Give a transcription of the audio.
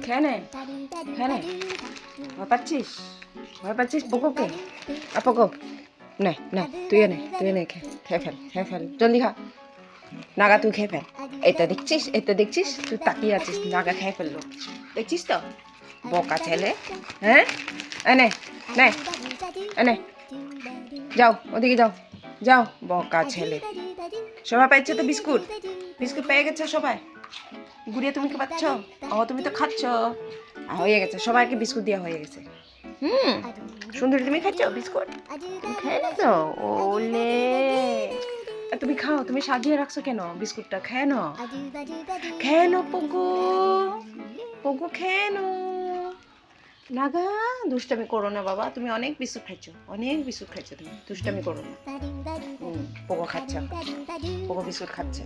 খেয়ে নে, খেয়ে নে। ভয় পাচ্ছিস? ভয় পাচ্ছিস পোকোকে? পোকো নে, নে, তুই নে, খেয়ে ফেল, জলদি খা। নাগা তুই খেয়ে ফেল। এটা দেখছিস, তুই তাকিয়ে আছিস, নাগা খেয়ে ফেললো। দেখছিস তো? বকা ছেলে, হ্যাঁ? এনে, নে, এনে, যাও, ওদিকে যাও, বকা ছেলে। সবাই পাইছে তো বিস্কুট পেয়ে গেছে সবাই। গুড়িয়া তুমি কি পাচ্ছ? তুমি তো খাচ্ছ। হয়ে গেছে, সবাইকে বিস্কুট দেওয়া হয়ে গেছে। সুন্দরী তুমি খাচ্ছ বিস্কুট? তুমি খেয়ে নিছো? ওলে, তুমি খাও, তুমি সাজিয়ে রাখছো কেন বিস্কুটটা? খেয়ে নো পোকো, খেয়ে নো। নাগা, দুষ্টামি করো না বাবা, তুমি অনেক বিস্কুট খাইছো তুমি, দুষ্টামি করো না। পোকো বিস্কুট খাচ্ছে।